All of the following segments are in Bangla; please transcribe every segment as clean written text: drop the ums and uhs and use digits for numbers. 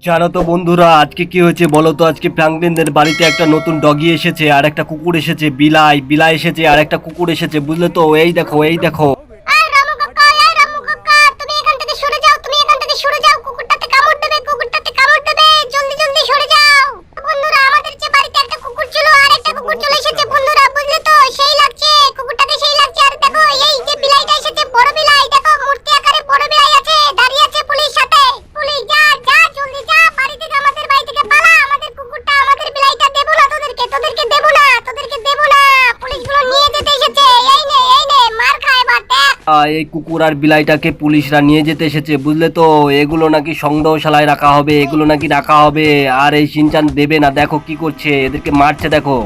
জানো তো বন্ধুরা, আজকে কি হয়েছে বলো তো? আজকে ফ্র্যাঙ্কলিনদের বাড়িতে একটা নতুন ডগি এসেছে, আর একটা কুকুর এসেছে, বিলাই বিলাই এসেছে, আর একটা কুকুর এসেছে, বুঝলে তো? এই দেখো, এই দেখো। এই রামু কাকা, এই রামু কাকা, তুমি এখান থেকে সরে যাও, তুমি এখান থেকে সরে যাও, কুকুরটাতে কামড় দেবে, কুকুরটাতে কামড় দেবে, জলদি জলদি সরে যাও। বন্ধুরা, আমাদের যে বাড়িতে একটা কুকুর ছিল আর একটা কুকুর চলে এসেছে বন্ধুরা, বুঝলে তো? সেই লাগছে, কুকুরটাকে সেই লাগছে। আর দেখো, এই যে বিলাইটা এসেছে, বড় বিলাই, দেখো মূর্তি আকারে বড় বিলাই আছে, দাঁড়িয়ে আছে পুলিশ সাথে। পুলিশ, যা যা জলদি যা, বাড়ি থেকে, আমাদের বাড়ি থেকে পালা। আমাদের কুকুরটা, আমাদের বিলাইটা দেবো না তোদেরকে, তোদেরকে দেবো না, তোদেরকে দেবো না। পুলিশগুলো নিয়ে যেতে এসেছে। এই নে মার খা এবার, দেখ। এই কুকুর আর বিলাইটাকে পুলিশরা নিয়ে যেতে এসেছে, বুঝলে তো? এগুলো নাকি সংগ্রহশালায় রাখা হবে, এগুলো নাকি রাখা হবে। আর এই শিনচান দেবে না, দেখো কি করছে, এদেরকে মারছে, দেখো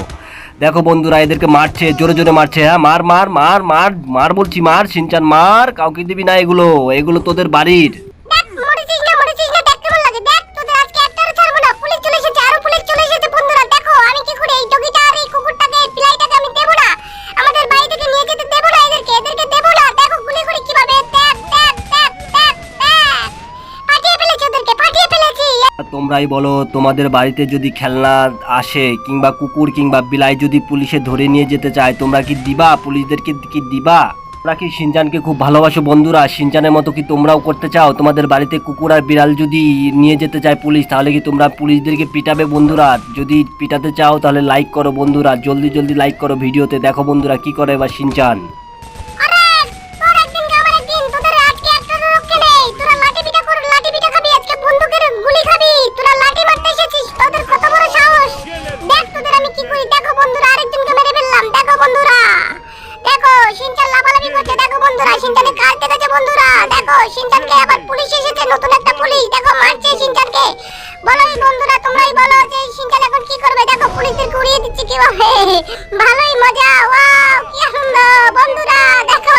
দেখো বন্ধুরা, এদেরকে মারছে, জোরে জোরে মারছে। হ্যাঁ, মার মার মার মার মার বলছি, মার শিনচান মার, কাউকে দিবি না এগুলো, এগুলো তোদের বাড়ির। দেখ, মরেছিস না, দেখ কেমন লাগে, দেখ তোদের আজকে একটারও ছাড়বো না। পুলিশ চলে এসেছে, আরো পুলিশ চলে এসেছে বন্ধুরা। দেখো আমি কি করে এই ডগিটা আর এই কুকুরটাকে, এই বিলাইটাকে আমি দেবো না, আমাদের বাড়ি থেকে নিয়ে যেতে দেবো না, এদেরকে দেবো না। দেখো গুলি করে কিভাবে, দেখ দেখ দেখ দেখ দেখ, ফাটিয়ে ফেলেছি ওদেরকে, ফাটিয়ে ফেলেছি। তোমরাই বলো, তোমাদের বাড়িতে যদি খেলনা আসে কিংবা কুকুর কিংবা বিলাই যদি পুলিশে ধরে নিয়ে যেতে চায়, তোমরা কি দিবা? পুলিশদেরকে কি দিবা? তোমরা কি শিনচানকে খুব ভালোবাসো বন্ধুরা? শিনচানের মতো কি তোমরাও করতে চাও? তোমাদের বাড়িতে কুকুর আর বিড়াল যদি নিয়ে যেতে চায় পুলিশ, তাহলে কি তোমরা পুলিশদেরকে পিটাবে বন্ধুরা? যদি পিটাতে চাও তাহলে লাইক করো বন্ধুরা, জলদি জলদি লাইক করো ভিডিওতে। দেখো বন্ধুরা কি করে এবার শিনচান। আরে তোর একদিন কি আমার একদিন, তোদের আজকে একটারও রক্ষে নেই। তোরা লাঠি পিটা কর, লাঠি পিটা খাবি আজকে, বন্দুকের গুলি খাবি। তোরা লাঠি মারতে এসেছিস, তোদের কত বড় সাহস! দেখ তোদের আমি কি করি, দেখো বন্ধুরা, আরেকজনকে মেরে ফেললাম। দেখো বন্ধুরা, দেখো শিনচান লাফালাফি করছে, দেখো বন্ধুরা, শিনচানে কাজ দেখেছে বন্ধুরা। দেখো শিনচানকে আবার পুলিশ এসেছে, নতুন একটা পুলিশ, দেখো মারছে শিনচানকে। বলো এই বন্ধুরা, তোমরাই বলো যে শিনচান এখন কি করবে? দেখো পুলিশদেরকে উড়িয়ে দিচ্ছে কিভাবে, ভালোই মজা, ওয়াও কি আনন্দ বন্ধুরা। দেখো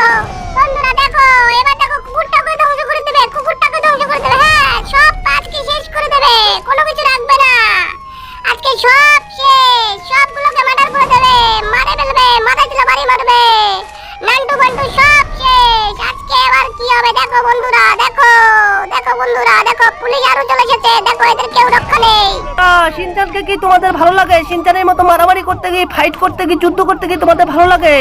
বন্ধুরা, দেখো এবার দেখো কুকুরটাকে ধ্বংস করে দেবে, কুকুরটাকে ধ্বংস করে দেবে। হ্যাঁ, সব আজকে শেষ করে দেবে, কোনো কিছু রাখবে না। আজকে সব শেষ, সবগুলোকে মার্ডার করে দেবে, মারে ফেলবে, মাথায় তুলে বাড়ি মারবে, নান্টু বান্টু সব শেষ। আজকে এবার কি হবে দেখো বন্ধুরা, দেখো দেখো বন্ধুরা, দেখো পুলিশ আরো চলে এসেছে, দেখো এদের কেউ রক্ষা নেই। শিনচানকে কি তোমাদের ভালো লাগে? শিনচানের মতো মারামারি করতে গিয়ে, ফাইট করতে গিয়ে, যুদ্ধ করতে গিয়ে তোমাদের ভালো লাগে?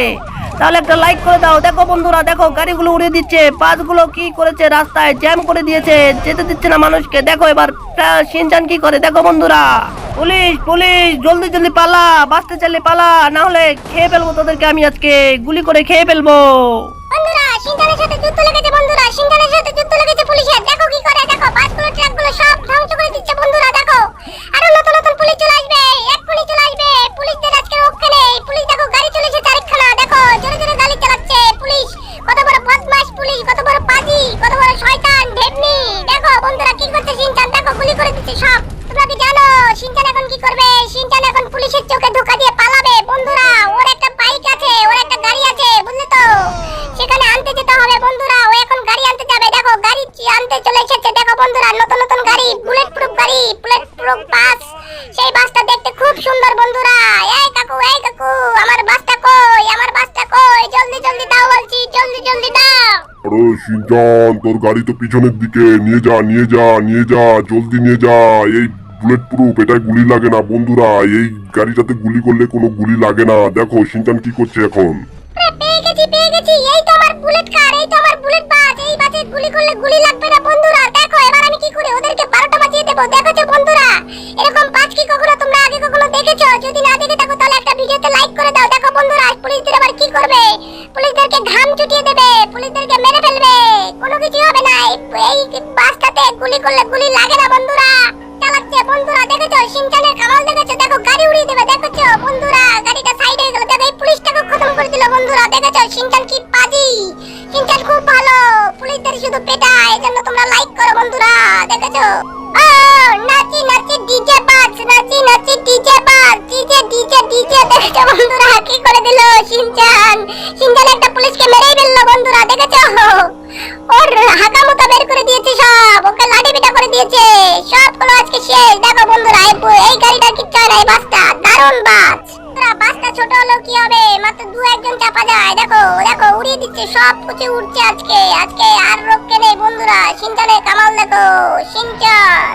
তাহলে একটা লাইক করে দাও। দেখো বন্ধুরা, দেখো গাড়িগুলো উড়িয়ে দিচ্ছে, বাসগুলো কি করেছে, রাস্তায় জ্যাম করে দিয়েছে, যেতে দিচ্ছে না মানুষকে। দেখো এবার শিনচান কি করে, দেখো বন্ধুরা। পুলিশ পুলিশ, জলদি জলদি পালা, বাঁচতে চাইলে পালা, না হলে খেয়ে ফেলবো তোদেরকে আমি, আজকে গুলি করে খেয়ে ফেলবো। বন্ধুরা, শিনচানের সাথে যুদ্ধ লেগেছে বন্ধুরা, শিনচানের সাথে যুদ্ধ লেগেছে পুলিশের। দেখো কি করে, দেখো বাসগুলো, ট্রাকগুলো সব ধ্বংস করে দিচ্ছে বন্ধুরা। দেখো আরো নতুন নতুন পুলিশ চলে আসবে, এক্ষুনি চলে আসবে। পুলিশদের আজকে রক্ষে নেই। পুলিশ দেখো গাড়ি চলে এসেছে আরেকখানা, দেখো জোরে জোরে গাড়ি চালাচ্ছে পুলিশ। কত বড় বদমাশ পুলিশ, কত বড় পাজি, কত বড় শয়তান ঢেবনি। দেখো বন্ধুরা কি করছে শিনচান, দেখো গুলি করে দিচ্ছে সব। তোমরা কি জানো শিনচান এখন কি করবে? শিনচান এখন পুলিশের চোখে ধোকা দিয়ে পালাবে বন্ধুরা। ওর একটা বাইক আছে, ওর একটা গাড়ি আছে, বুঝলে তো? সেখানে আনতে যেতে হবে বন্ধুরা, ও এখন গাড়ি আনতে যাবে। দেখো গাড়ি আনতে চলে এসেছে, দেখো বন্ধুরা, নতুন নতুন গাড়ি, বুলেট প্রুফ গাড়ি, বুলেট প্রুফ বাস। সেই বাসটা দেখতে খুব সুন্দর বন্ধুরা। এই কাকু, এই কাকু, আমার বাসটা কই, আমার বাসটা কই? জলদি জলদি দাও বলছি, জলদি জলদি দাও। আরে শিনচান, তোর গাড়ি তো পিছনের দিকে, নিয়ে যা নিয়ে যা নিয়ে যা, জলদি নিয়ে যা। এই বুলেট প্রুফ, এটাই গুলি লাগে না বন্ধুরা, এই গাড়িটাতে গুলি করলে কোনো গুলি লাগে না। দেখো শিনচান কি করছে এখন। আরে পেয়ে গেছি, পেয়ে গেছি, এই তো আমার বুলেট কার, এই তো আমার বুলেট বাস। এই বাসে গুলি করলে গুলি লাগবে না বন্ধুরা। দেখো এবার আমি কি করে ওদেরকে 12টা বাজিয়ে দেবো। দেখেছো বন্ধুরা, এরকম বাস কি কখনো তোমরা আগে কখনো দেখেছো? যদি না দেখে থাকো তাহলে একটা ভিডিওতে লাইক করে দাও। দেখো বন্ধুরা, পুলিশদের আবার কি করবে, পুলিশদেরকে ঘাম ছুটিয়ে দেবে, পুলিশদেরকে মেরে ফেলবে, কোনো কিছু হবে না। এই বাসটাতে গুলি করলে গুলি লাগে না বন্ধুরা। চালাচ্ছে বন্ধুরা, দেখেছো শিনচানের কামাল, দেখেছো? দেখো গাড়ি উড়িয়ে দেবে, দেখেছো বন্ধুরা, গাড়িটা সাইড হয়ে গেল। দেখো এই পুলিশটাকে খতম করে দিল বন্ধুরা। দেখেছো শিনচান কি পাজি, শিনচান খুব ভালো, পুলিশদের শুধু পেটায়। এজন্য তোমরা লাইক করো বন্ধুরা। দেখেছো? ও নাচি নাচি ডিজে বাজ, নাচি নাচি ডিজে বাজ, ডিজে ডিজে ডিজে। দেখেছো বন্ধুরা কি করে দিল শিনচান, শিনচান একটা পুলিশকে মেরেই ফেললো বন্ধুরা। দেখেছো? ওর হাকামুতা বের করে দিয়েছে সব, ওকে লাঠি পিটা করে দিয়েছে, সবগুলো আজকে শেষ। দেখো বন্ধুরা, এই গাড়িটা কি চায় না, এই বাসটা দারুণ বাস। বাসটা ছোট হলেও কি হবে, মাত্র 2-1 চাপা যায়। দেখো দেখো উড়িয়ে দিচ্ছে, সব কিছু উড়ছে আজকে। আজকে আর রক্ষে নেই বন্ধুরা। শিনচানের কামাল দেখো, শিনচান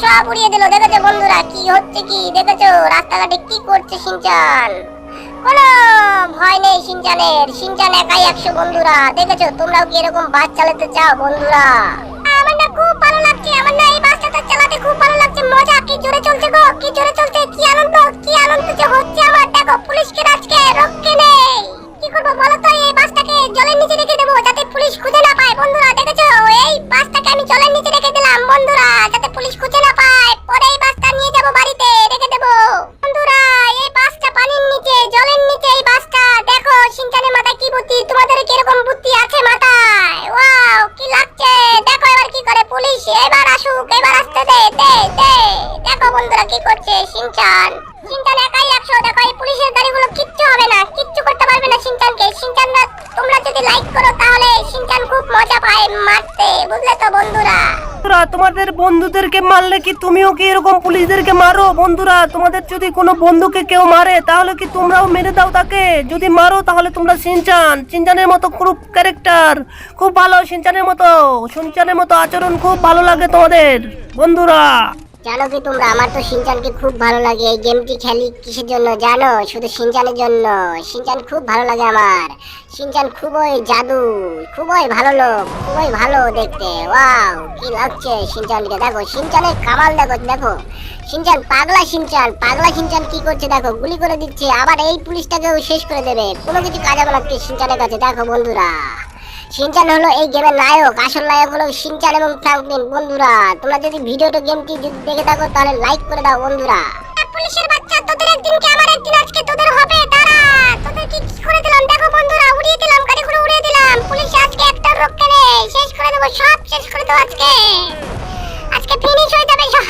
সব উড়িয়ে দিল। দেখেছো বন্ধুরা কি হচ্ছে, কি দেখেছো রাস্তাঘাটে কি করছে শিনচান? কোনো ভয় নেই শিনচানের, শিনচান একাই 100 বন্ধুরা। দেখেছো তোমরাও কি এরকম বাস চালাতে চাও বন্ধুরা? আমার না খুব ভালো লাগছে, আমার না এই বাসটা চালাতে খুব ভালো লাগছে। মজা, কি জোরে চলছে গো, কি জোরে চলছে, কি আনন্দ যে হচ্ছে আমার। দেখো পুলিশকে আজকে রক্ষে নেই। কি করবো বলো তো, এই বাসটাকে জলের নিচে রেখে দেবো যাতে পুলিশ খুঁজে না পায় বন্ধুরা। দেখেছো এই বাসটাকে আমি জলের নিচে রেখে দিলাম বন্ধুরা, যাতে পুলিশ খুঁজে না পায়। পরে এই বাসটা নিয়ে যাবো বাড়িতে রেখে দেবো বন্ধুরা। এই বাসটা পানির নিচে, জলের নিচে এই বাসটা। দেখো শিনচানের মাথায় কি বুদ্ধি, তোমাদের কি এরকম বুদ্ধি আছে মাথায়? ওয়াও কি লাগছে। দেখো এবার কি করে পুলিশ, এবার আসুক, এবার আসতে দে। দেখো বন্ধুরা কি করছে শিনচান। শিনচান একাই 100। দেখো এই পুলিশের গাড়িগুলো কিচ্ছু হবে না, কিচ্ছু করতে পারবে না শিনচানকে। শিনচানরা তোমরা যদি লাইক করো তাহলে শিনচান খুব মজা পায় মারতে, বুঝলে তো বন্ধুরা? বন্ধুরা, তোমাদের বন্ধুদেরকে মারলে কি তুমিও কি এরকম পুলিশদেরকে মারো? বন্ধুরা, তোমাদের যদি কোনো বন্ধুকে কেউ মারে তাহলে কি তোমরাও মেরে দাও তাকে? যদি মারো তাহলে তোমরা শিনচানের মতো খুব ক্যারেক্টার, খুব ভালো শিনচানের মতো আচরণ খুব ভালো লাগে তোমাদের বন্ধুরা। জানো কি তোমরা, আমার তো শিনচানকে খুব ভালো লাগে। এই গেমটি খেলি কিসের জন্য জানো? শুধু শিনচানের জন্য। শিনচান খুব ভালো লাগে আমার। শিনচান খুবই জাদু, খুবই ভালো লোক, খুবই ভালো দেখতে। ওয়াও কি লাগছে শিনচানকে। দেখো শিনচানের কামাল, দেখো শিনচান পাগলা শিনচান কি করছে দেখো, গুলি করে দিচ্ছে। আবার এই পুলিশটাকেও শেষ করে দেবে, কোনো কিছু কাজ হবে না শিনচানের কাছে। দেখো বন্ধুরা, শিনচান হলো এই গেমের নায়ক। আসল নায়ক হলো শিনচান এবং ফ্র্যাঙ্কলিন। বন্ধুরা তোমরা যদি ভিডিওটা গেমটি যদি দেখে থাকো তাহলে লাইক করে দাও বন্ধুরা। পুলিশের বাচ্চা, তোদের একদিন কি আমার একদিন আজকে তোদের হবে। দাঁড়া, তোদের কি করে দিলাম দেখো বন্ধুরা, উড়িয়ে দিলাম, গাড়িগুলো উড়িয়ে দিলাম। পুলিশ আজকে একটা রক্ষে নেই, শেষ করে দেবো, সব শেষ করে দেবো আজকে ফিনিশ হয়ে যাবে সব।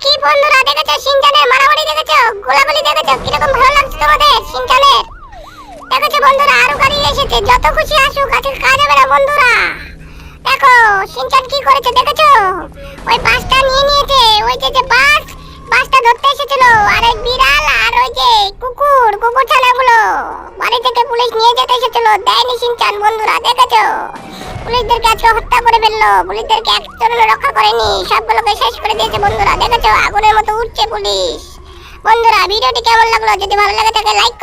কি বন্ধুরা দেখেছো শিনচানের মারামারি, দেখেছো গোলাগুলি, দেখেছো কিরকম ভালো লাগছে তোমাদের শিনচানের? দেখেছো বন্ধুরা আরো গাড়ি এসেছে, যত খুশি আসুক, আজকে কাজ হবে না বন্ধুরা। দেখো শিনচান কি করেছে দেখেছো, ওই বাসটা নিয়ে নিয়েছে। ওই যে বাসটা ধরতে এসেছিল, আর এই বিড়াল আর ওই যে কুকুর ছানাগুলো বাড়ি থেকে পুলিশ নিয়ে যেতে এসেছিল, দেয়নি শিনচান বন্ধুরা। দেখেছো পুলিশদেরকে আজকে হত্যা করে ফেললো, পুলিশদেরকে একজন রক্ষা করেনি, সবগুলোকে শেষ করে দিয়েছে বন্ধুরা। দেখেছো আগুনের মতো উঠছে পুলিশ। বন্ধুরা ভিডিওটি কেমন লাগলো? যদি ভালো লাগে থাকে লাইক